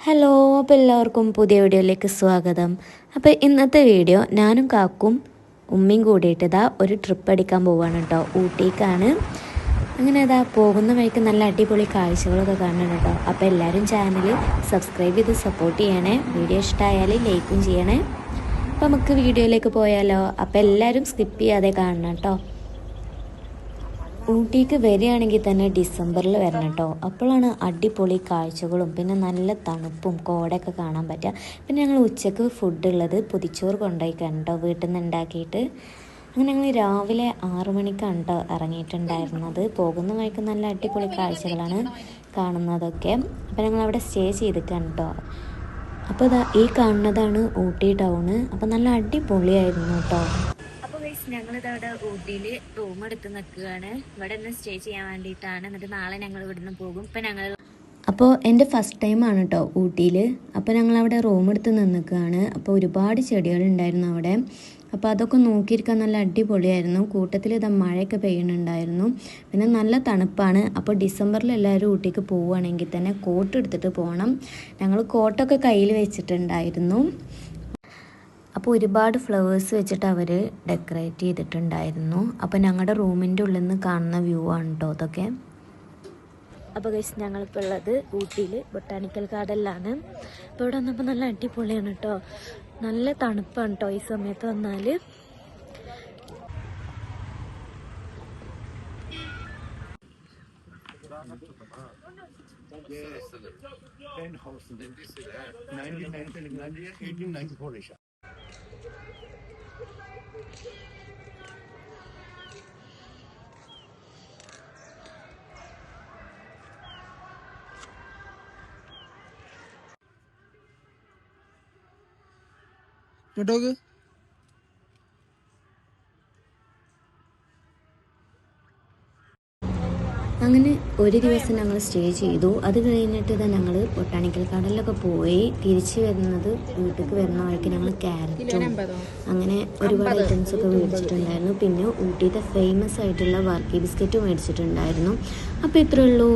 Hello, അപ്പോൾ എല്ലാവർക്കും പുതിയ വീഡിയോയിലേക്ക് സ്വാഗതം. അപ്പോൾ ഇന്നത്തെ വീഡിയോ ഞാനും കാക്കും ഉമ്മയും കൂടിയിട്ട് ഒരു ട്രിപ്പ് അടിക്കാൻ പോവുകയാണ് കേട്ടോ. ഊട്ടിക്കാണ്. അങ്ങനെ പോകുന്ന വഴിക്ക് നല്ല അടിപൊളി കാഴ്ചകളൊക്കെ കാണണം കേട്ടോ. അപ്പോൾ എല്ലാവരും ചാനൽ സബ്സ്ക്രൈബ് ചെയ്ത് സപ്പോർട്ട് ചെയ്യണേ. വീഡിയോ ഇഷ്ടമായാൽ ലൈക്കും ചെയ്യണേ. അപ്പോൾ നമുക്ക് വീഡിയോയിലേക്ക് പോയാലോ. അപ്പോൾ എല്ലാവരും സ്കിപ്പ് ചെയ്യാതെ കാണണം കേട്ടോ. ഊട്ടിക്ക് വരികയാണെങ്കിൽ തന്നെ ഡിസംബറിൽ വരണം കേട്ടോ. അപ്പോഴാണ് അടിപൊളി കാഴ്ചകളും പിന്നെ നല്ല തണുപ്പും കോടയൊക്കെ കാണാൻ പറ്റുക. പിന്നെ ഞങ്ങൾ ഉച്ചക്ക് ഫുഡുള്ളത് പൊതിച്ചോറ് കൊണ്ടുപോയിക്കാണ് കേട്ടോ, വീട്ടിൽ നിന്ന് ഉണ്ടാക്കിയിട്ട്. അങ്ങനെ ഞങ്ങൾ രാവിലെ 6 മണിക്കാണ് കേട്ടോ ഇറങ്ങിയിട്ടുണ്ടായിരുന്നത്. പോകുന്ന വഴിക്ക് നല്ല അടിപൊളി കാഴ്ചകളാണ് കാണുന്നതൊക്കെ. അപ്പോൾ ഞങ്ങൾ അവിടെ സ്റ്റേ ചെയ്തിട്ടാണ് കേട്ടോ. അപ്പോൾ ഈ കാണുന്നതാണ് ഊട്ടി ടൗണ്. അപ്പോൾ നല്ല അടിപൊളിയായിരുന്നു കേട്ടോ. ഞങ്ങളിതവിടെ ഊട്ടിയിൽ റൂം എടുത്ത് നിൽക്കുകയാണ്. ഇവിടെ നിന്ന് സ്റ്റേ ചെയ്യാൻ വേണ്ടിയിട്ടാണ്. എന്നിട്ട് നാളെ ഞങ്ങൾ ഇവിടുന്ന് പോകും. അപ്പോൾ എൻ്റെ ഫസ്റ്റ് ടൈമാണ് കേട്ടോ ഊട്ടിയിൽ. അപ്പോൾ ഞങ്ങളവിടെ റൂം എടുത്ത് നിൽക്കുകയാണ്. അപ്പോൾ ഒരുപാട് ചെടികളുണ്ടായിരുന്നു അവിടെ. അപ്പോൾ അതൊക്കെ നോക്കിയിരിക്കാൻ നല്ല അടിപൊളിയായിരുന്നു. കൂട്ടത്തിൽ മഴയൊക്കെ പെയ്യുന്നുണ്ടായിരുന്നു. പിന്നെ നല്ല തണുപ്പാണ്. അപ്പോൾ ഡിസംബറിൽ എല്ലാവരും ഊട്ടിക്ക് പോവുകയാണെങ്കിൽ തന്നെ കോട്ട് എടുത്തിട്ട് പോകണം. ഞങ്ങൾ കോട്ടൊക്കെ കയ്യിൽ വെച്ചിട്ടുണ്ടായിരുന്നു. അപ്പോൾ ഒരുപാട് ഫ്ലവേഴ്സ് വെച്ചിട്ട് അവർ ഡെക്കറേറ്റ് ചെയ്തിട്ടുണ്ടായിരുന്നു. അപ്പോൾ ഞങ്ങളുടെ റൂമിൻ്റെ ഉള്ളിൽ നിന്ന് കാണുന്ന വ്യൂ ആണ് കേട്ടോ അതൊക്കെ. അപ്പോൾ ഗൈസ്, ഞങ്ങളിപ്പോൾ ഉള്ളത് ഊട്ടിയിൽ ബൊട്ടാണിക്കൽ ഗാർഡനിലാണ്. അപ്പോൾ ഇവിടെ വന്നപ്പോൾ നല്ല അടിപൊളിയാണ് കേട്ടോ. നല്ല തണുപ്പാണ് കേട്ടോ ഈ സമയത്ത് വന്നാൽ. കേട്ടോക്ക് അങ്ങനെ ഒരു ദിവസം ഞങ്ങൾ സ്റ്റേ ചെയ്തു. അത് കഴിഞ്ഞിട്ട് ഞങ്ങൾ ബൊട്ടാണിക്കൽ ഗാർഡനിലൊക്കെ പോയി. തിരിച്ച് വരുന്നത് വീട്ടിലേക്ക് വരുന്ന വഴിക്ക് ഞങ്ങൾ ക്യാരറ്റും അങ്ങനെ ഒരുപാട് ഐറ്റംസ് ഒക്കെ മേടിച്ചിട്ടുണ്ടായിരുന്നു. പിന്നെ ഊട്ടിയിലെ ഫേമസ് ആയിട്ടുള്ള വർക്കി ബിസ്ക്കറ്റും മേടിച്ചിട്ടുണ്ടായിരുന്നു. അപ്പോൾ ഇത്രയേ ഉള്ളൂ.